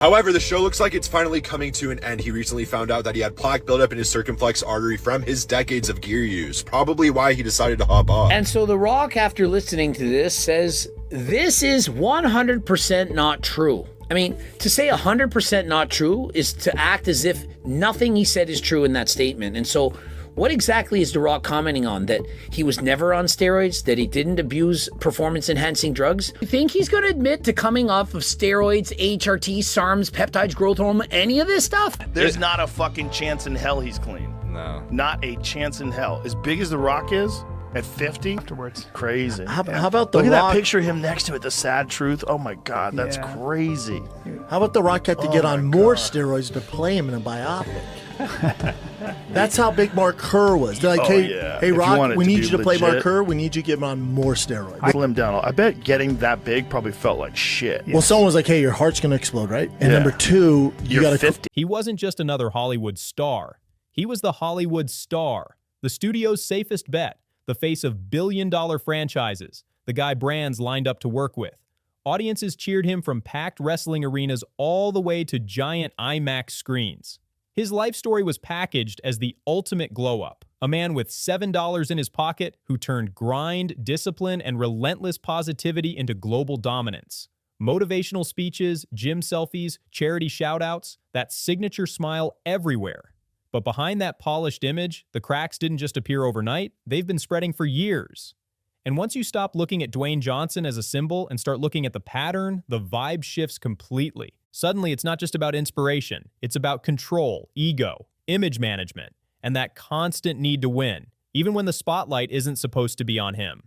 However, the show looks like it's finally coming to an end. He recently found out that he had plaque buildup in his circumflex artery from his decades of gear use, probably why he decided to hop off. And so The Rock, after listening to this, says this is 100% not true. I mean, to say 100% not true is to act as if nothing he said is true in that statement. And so what exactly is The Rock commenting on? That he was never on steroids? That he didn't abuse performance-enhancing drugs? You think he's going to admit to coming off of steroids, HRT, SARMs, peptides, growth hormone, any of this stuff? There's not a fucking chance in hell he's clean. No. Not a chance in hell. As big as The Rock is, at 50? Afterwards. Crazy. How about The Look Rock? at that picture of him next to it, the sad truth. Oh my God, that's crazy. How about The Rock had to get on more steroids to play him in a biopic? That's how big Mark Kerr was. They're like, hey, If hey, you want Rock, it we to need be you to play Mark legit. Kerr. We need you to get him on more steroids. Slim down. I bet getting that big probably felt like shit. Well, someone was like, hey, your heart's going to explode, right? And Yeah. number two, you You're got to 50. He wasn't just another Hollywood star. He was the Hollywood star, the studio's safest bet, the face of billion-dollar franchises, the guy brands lined up to work with. Audiences cheered him from packed wrestling arenas all the way to giant IMAX screens. His life story was packaged as the ultimate glow-up, a man with $7 in his pocket who turned grind, discipline, and relentless positivity into global dominance. Motivational speeches, gym selfies, charity shout-outs, that signature smile everywhere. But behind that polished image, the cracks didn't just appear overnight, they've been spreading for years. And once you stop looking at Dwayne Johnson as a symbol and start looking at the pattern, the vibe shifts completely. Suddenly, it's not just about inspiration, it's about control, ego, image management, and that constant need to win, even when the spotlight isn't supposed to be on him.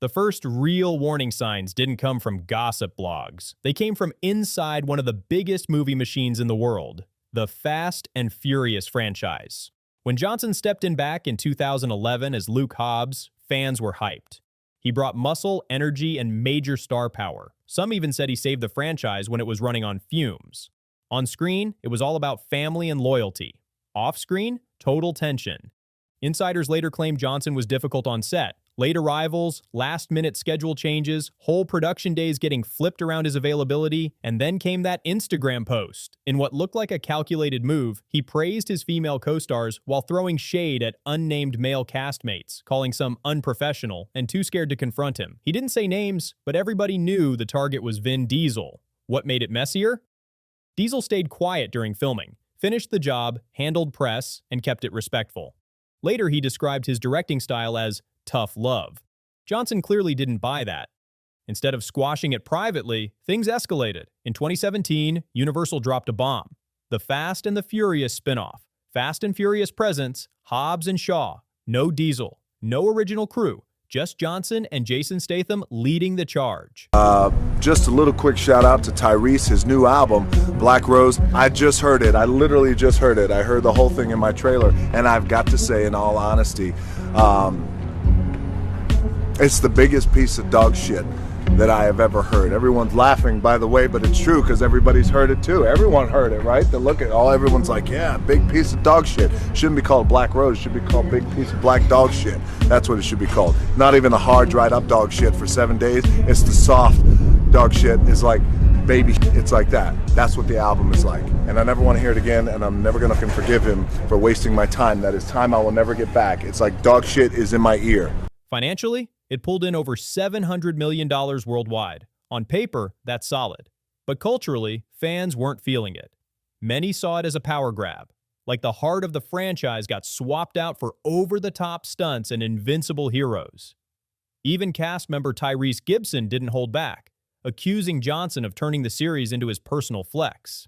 The first real warning signs didn't come from gossip blogs. They came from inside one of the biggest movie machines in the world, the Fast and Furious franchise. When Johnson stepped in back in 2011 as Luke Hobbs, fans were hyped. He brought muscle, energy, and major star power. Some even said he saved the franchise when it was running on fumes. On screen, it was all about family and loyalty. Off screen, total tension. Insiders later claimed Johnson was difficult on set. Late arrivals, last-minute schedule changes, whole production days getting flipped around his availability, and then came that Instagram post. In what looked like a calculated move, he praised his female co-stars while throwing shade at unnamed male castmates, calling some unprofessional and too scared to confront him. He didn't say names, but everybody knew the target was Vin Diesel. What made it messier? Diesel stayed quiet during filming, finished the job, handled press, and kept it respectful. Later, he described his directing style as tough love. Johnson clearly didn't buy that. Instead of squashing it privately, things escalated. In 2017, Universal dropped a bomb. The Fast and the Furious spinoff. Fast and Furious presents Hobbs and Shaw. No Diesel. No original crew. Just Johnson and Jason Statham leading the charge. Just a little quick shout out to Tyrese, his new album, Black Rose. I just heard it. I literally just heard it. I heard the whole thing in my trailer. And I've got to say, in all honesty, it's the biggest piece of dog shit that I have ever heard. Everyone's laughing, by the way, but it's true because everybody's heard it too. Everyone heard it, right? They look at all, everyone's like, yeah, big piece of dog shit. Shouldn't be called Black Rose, should be called big piece of black dog shit. That's what it should be called. Not even the hard, dried up dog shit for 7 days. It's the soft dog shit. It's like baby, it's like that. That's what the album is like. And I never want to hear it again, and I'm never gonna forgive him for wasting my time. That is time I will never get back. It's like dog shit is in my ear. Financially, it pulled in over $700 million worldwide. On paper, that's solid. But culturally, fans weren't feeling it. Many saw it as a power grab, like the heart of the franchise got swapped out for over-the-top stunts and invincible heroes. Even cast member Tyrese Gibson didn't hold back, accusing Johnson of turning the series into his personal flex.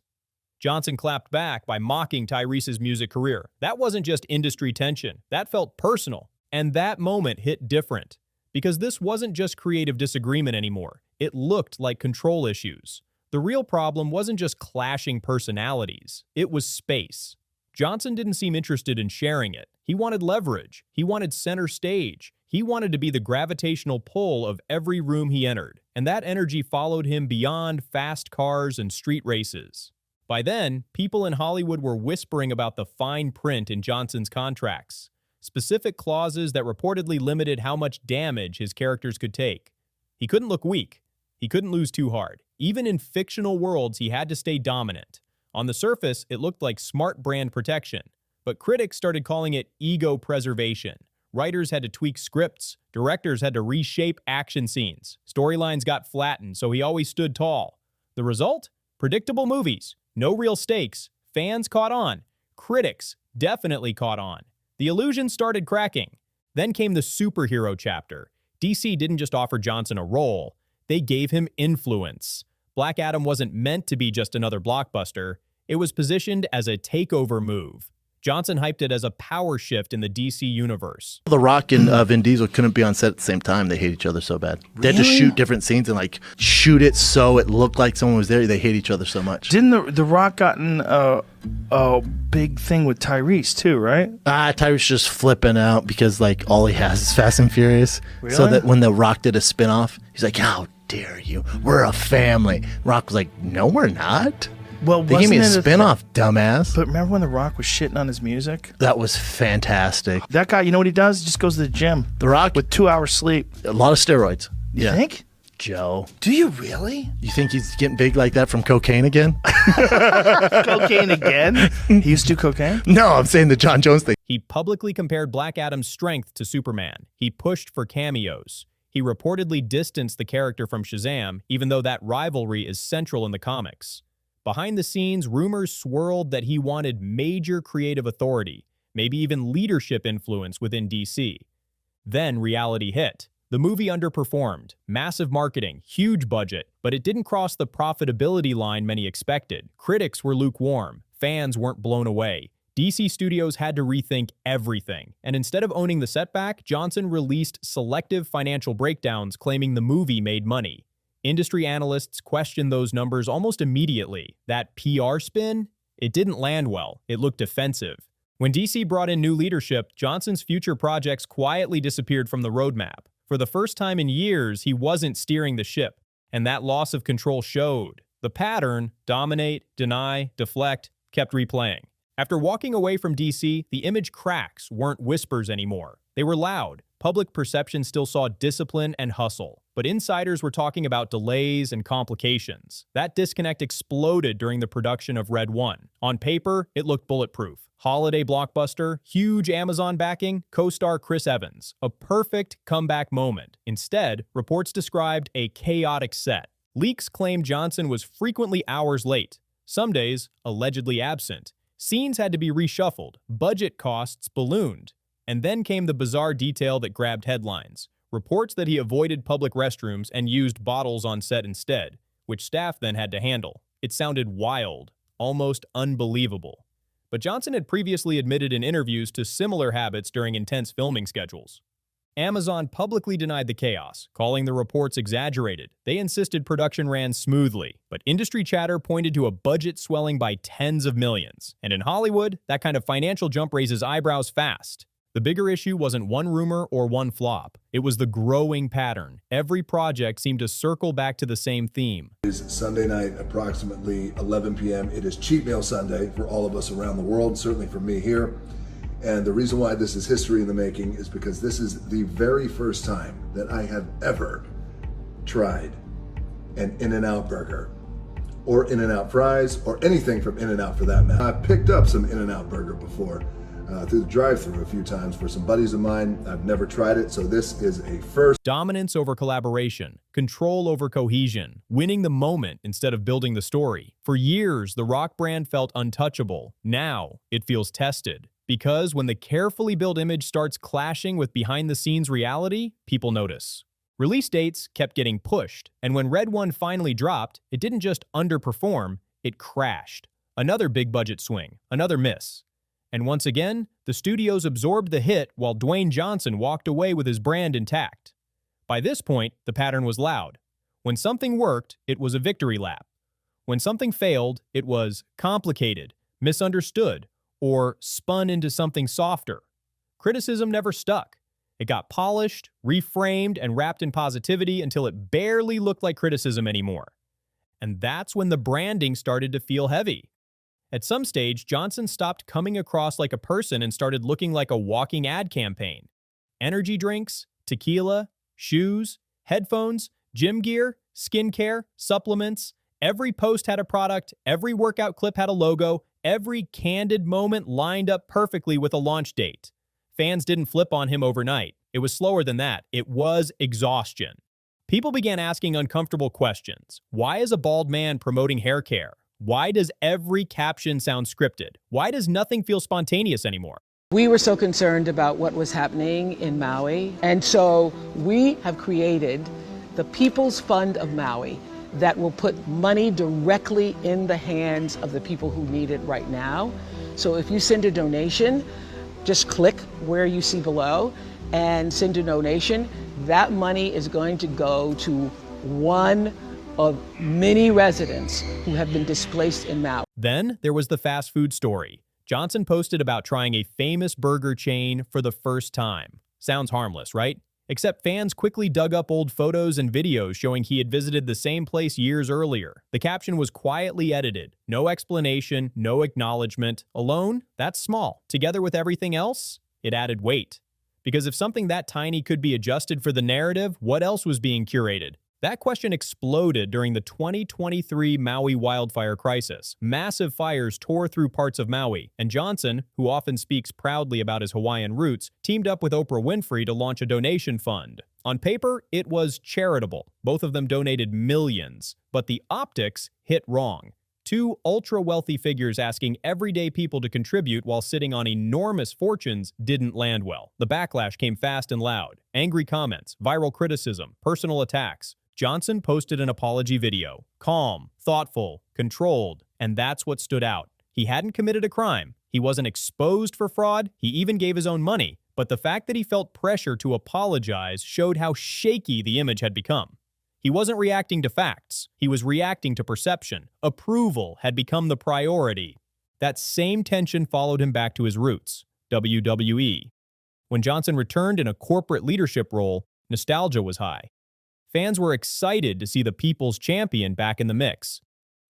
Johnson clapped back by mocking Tyrese's music career. That wasn't just industry tension, that felt personal. And that moment hit different. Because this wasn't just creative disagreement anymore. It looked like control issues. The real problem wasn't just clashing personalities. It was space. Johnson didn't seem interested in sharing it. He wanted leverage. He wanted center stage. He wanted to be the gravitational pull of every room he entered. And that energy followed him beyond fast cars and street races. By then, people in Hollywood were whispering about the fine print in Johnson's contracts. Specific clauses that reportedly limited how much damage his characters could take. He couldn't look weak. He couldn't lose too hard. Even in fictional worlds, he had to stay dominant. On the surface, it looked like smart brand protection, but critics started calling it ego preservation. Writers had to tweak scripts, directors had to reshape action scenes, storylines got flattened, so he always stood tall. The result? Predictable movies, no real stakes, fans caught on, critics definitely caught on. The illusion started cracking. Then came the superhero chapter. DC didn't just offer Johnson a role, they gave him influence. Black Adam wasn't meant to be just another blockbuster, it was positioned as a takeover move. Johnson hyped it as a power shift in the DC universe. The Rock and Vin Diesel couldn't be on set at the same time. They hate each other so bad. They had to shoot different scenes and like shoot it so it looked like someone was there. They hate each other so much. Didn't the Rock gotten a big thing with Tyrese too, right? Tyrese just flipping out because like all he has is Fast and Furious. Really? So that when the Rock did a spinoff, he's like, "How dare you? We're a family." Rock was like, "No, we're not." Well, They gave me a wasn't it spinoff, dumbass. But remember when The Rock was shitting on his music? That was fantastic. That guy, you know what he does? He just goes to the gym The Rock with 2 hours sleep. a lot of steroids. You think? Joe. Do you really? You think he's getting big like that from cocaine again? Cocaine again? He used to do cocaine? No, I'm saying the John Jones thing. He publicly compared Black Adam's strength to Superman. He pushed for cameos. He reportedly distanced the character from Shazam, even though that rivalry is central in the comics. Behind the scenes, rumors swirled that he wanted major creative authority, maybe even leadership influence within DC. Then reality hit. The movie underperformed. Massive marketing, huge budget, but it didn't cross the profitability line many expected. Critics were lukewarm. Fans weren't blown away. DC Studios had to rethink everything, and instead of owning the setback, Johnson released selective financial breakdowns claiming the movie made money. Industry analysts questioned those numbers almost immediately. That PR spin? It didn't land well. It looked defensive. When DC brought in new leadership, Johnson's future projects quietly disappeared from the roadmap. For the first time in years, he wasn't steering the ship, and that loss of control showed. The pattern, dominate, deny, deflect, kept replaying. After walking away from DC, the image cracks weren't whispers anymore. They were loud. Public perception still saw discipline and hustle, but insiders were talking about delays and complications. That disconnect exploded during the production of Red 1. On paper, it looked bulletproof. Holiday blockbuster, huge Amazon backing, co-star Chris Evans. A perfect comeback moment. Instead, reports described a chaotic set. Leaks claimed Johnson was frequently hours late. Some days, allegedly absent. Scenes had to be reshuffled. Budget costs ballooned. And then came the bizarre detail that grabbed headlines. Reports that he avoided public restrooms and used bottles on set instead, which staff then had to handle. It sounded wild, almost unbelievable. But Johnson had previously admitted in interviews to similar habits during intense filming schedules. Amazon publicly denied the chaos, calling the reports exaggerated. They insisted production ran smoothly, but industry chatter pointed to a budget swelling by tens of millions. And in Hollywood, that kind of financial jump raises eyebrows fast. The bigger issue wasn't one rumor or one flop. It was the growing pattern. Every project seemed to circle back to the same theme. It is Sunday night, approximately 11 p.m. It is Cheat Meal Sunday for all of us around the world, certainly for me here. And the reason why this is history in the making is because this is the very first time that I have ever tried an In-N-Out burger or In-N-Out fries or anything from In-N-Out for that matter. I've picked up some In-N-Out burger before through the drive-thru a few times for some buddies of mine. I've never tried it, so this is a first. Dominance over collaboration, control over cohesion, winning the moment instead of building the story. For years, the Rock brand felt untouchable. Now, it feels tested. Because when the carefully built image starts clashing with behind-the-scenes reality, people notice. Release dates kept getting pushed, and when Red 1 finally dropped, it didn't just underperform, it crashed. Another big-budget swing, another miss. And once again, the studios absorbed the hit while Dwayne Johnson walked away with his brand intact. By this point, the pattern was loud. When something worked, it was a victory lap. When something failed, it was complicated, misunderstood, or spun into something softer. Criticism never stuck. It got polished, reframed, and wrapped in positivity until it barely looked like criticism anymore. And that's when the branding started to feel heavy. At some stage, Johnson stopped coming across like a person and started looking like a walking ad campaign. Energy drinks, tequila, shoes, headphones, gym gear, skincare, supplements. Every post had a product, every workout clip had a logo, every candid moment lined up perfectly with a launch date. Fans didn't flip on him overnight. It was slower than that. It was exhaustion. People began asking uncomfortable questions. Why is a bald man promoting hair care? Why does every caption sound scripted? Why does nothing feel spontaneous anymore? We were so concerned about what was happening in Maui, and so we have created the People's Fund of Maui that will put money directly in the hands of the people who need it right now. So if you send a donation, just click where you see below and send a donation. That money is going to go to one of many residents who have been displaced in Maui. Then there was the fast food story. Johnson posted about trying a famous burger chain for the first time. Sounds harmless, right? Except fans quickly dug up old photos and videos showing he had visited the same place years earlier. The caption was quietly edited. No explanation, no acknowledgement. Alone, that's small. Together with everything else, it added weight. Because if something that tiny could be adjusted for the narrative, what else was being curated? That question exploded during the 2023 Maui wildfire crisis. Massive fires tore through parts of Maui, and Johnson, who often speaks proudly about his Hawaiian roots, teamed up with Oprah Winfrey to launch a donation fund. On paper, it was charitable. Both of them donated millions, but the optics hit wrong. Two ultra-wealthy figures asking everyday people to contribute while sitting on enormous fortunes didn't land well. The backlash came fast and loud. Angry comments, viral criticism, personal attacks. Johnson posted an apology video. Calm, thoughtful, controlled, and that's what stood out. He hadn't committed a crime. He wasn't exposed for fraud. He even gave his own money. But the fact that he felt pressure to apologize showed how shaky the image had become. He wasn't reacting to facts. He was reacting to perception. Approval had become the priority. That same tension followed him back to his roots, WWE. When Johnson returned in a corporate leadership role, nostalgia was high. Fans were excited to see the people's champion back in the mix.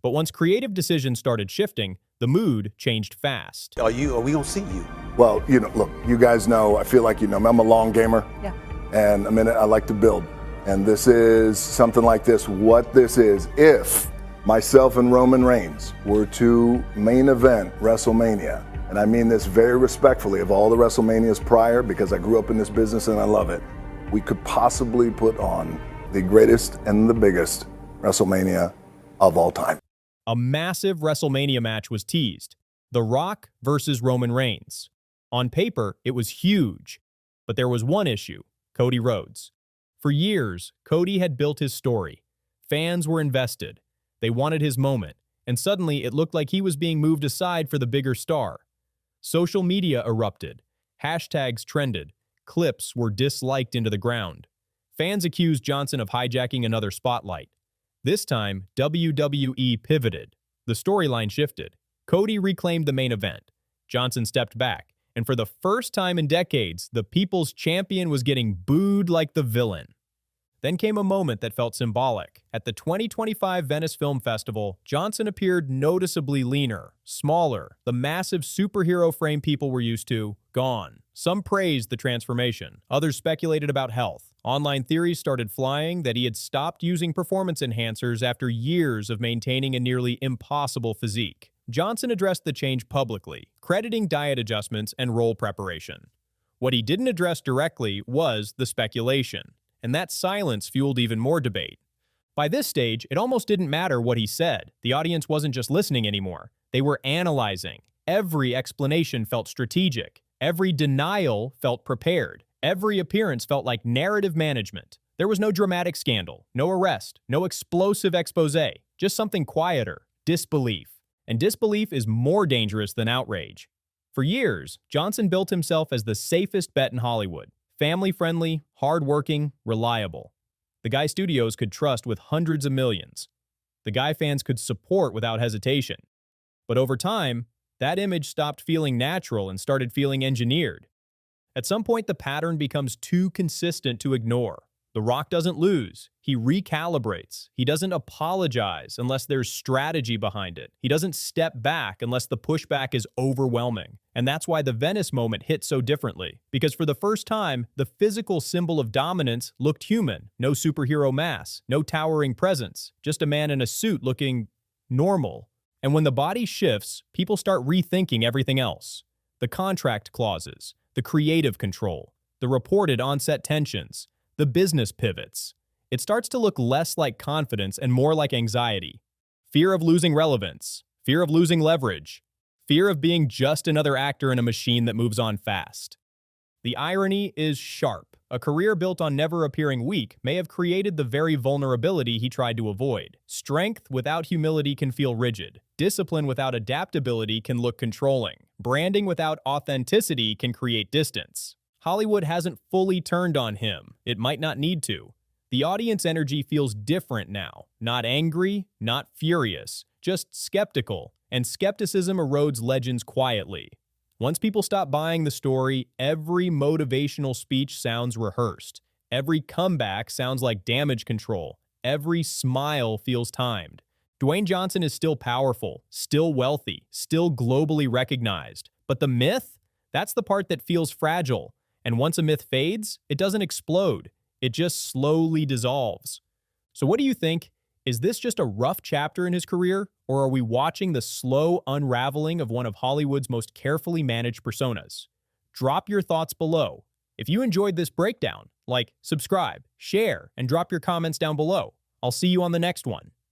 But once creative decisions started shifting, the mood changed fast. Are we gonna see you? Well, look, you guys know, I feel like you know me, I'm a long gamer. Yeah. And I like to build. And this is something like this. What this is, if myself and Roman Reigns were to main event WrestleMania, and I mean this very respectfully of all the WrestleManias prior, because I grew up in this business and I love it, we could possibly put on the greatest and the biggest WrestleMania of all time. A massive WrestleMania match was teased. The Rock versus Roman Reigns. On paper, it was huge. But there was one issue, Cody Rhodes. For years, Cody had built his story. Fans were invested. They wanted his moment. And suddenly, it looked like he was being moved aside for the bigger star. Social media erupted. Hashtags trended. Clips were disliked into the ground. Fans accused Johnson of hijacking another spotlight. This time, WWE pivoted. The storyline shifted. Cody reclaimed the main event. Johnson stepped back. And for the first time in decades, the people's champion was getting booed like the villain. Then came a moment that felt symbolic. At the 2025 Venice Film Festival, Johnson appeared noticeably leaner, smaller. The massive superhero frame people were used to, gone. Some praised the transformation. Others speculated about health. Online theories started flying that he had stopped using performance enhancers after years of maintaining a nearly impossible physique. Johnson addressed the change publicly, crediting diet adjustments and role preparation. What he didn't address directly was the speculation, and that silence fueled even more debate. By this stage, it almost didn't matter what he said. The audience wasn't just listening anymore. They were analyzing. Every explanation felt strategic. Every denial felt prepared. Every appearance felt like narrative management. There was no dramatic scandal, no arrest, no explosive expose, just something quieter, disbelief. And disbelief is more dangerous than outrage. For years, Johnson built himself as the safest bet in Hollywood. Family-friendly, hard-working, reliable. The guy studios could trust with hundreds of millions. The guy fans could support without hesitation. But over time, that image stopped feeling natural and started feeling engineered. At some point, the pattern becomes too consistent to ignore. The Rock doesn't lose. He recalibrates. He doesn't apologize unless there's strategy behind it. He doesn't step back unless the pushback is overwhelming. And that's why the Venice moment hit so differently. Because for the first time, the physical symbol of dominance looked human. No superhero mass, no towering presence, just a man in a suit looking normal. And when the body shifts, people start rethinking everything else. The contract clauses, the creative control, the reported on-set tensions, the business pivots. It starts to look less like confidence and more like anxiety. Fear of losing relevance, fear of losing leverage, fear of being just another actor in a machine that moves on fast. The irony is sharp. A career built on never appearing weak may have created the very vulnerability he tried to avoid. Strength without humility can feel rigid. Discipline without adaptability can look controlling. Branding without authenticity can create distance. Hollywood hasn't fully turned on him. It might not need to. The audience energy feels different now. Not angry, not furious, just skeptical. And skepticism erodes legends quietly. Once people stop buying the story, every motivational speech sounds rehearsed. Every comeback sounds like damage control. Every smile feels timed. Dwayne Johnson is still powerful, still wealthy, still globally recognized. But the myth? That's the part that feels fragile. And once a myth fades, it doesn't explode. It just slowly dissolves. So what do you think? Is this just a rough chapter in his career, or are we watching the slow unraveling of one of Hollywood's most carefully managed personas? Drop your thoughts below. If you enjoyed this breakdown, like, subscribe, share, and drop your comments down below. I'll see you on the next one.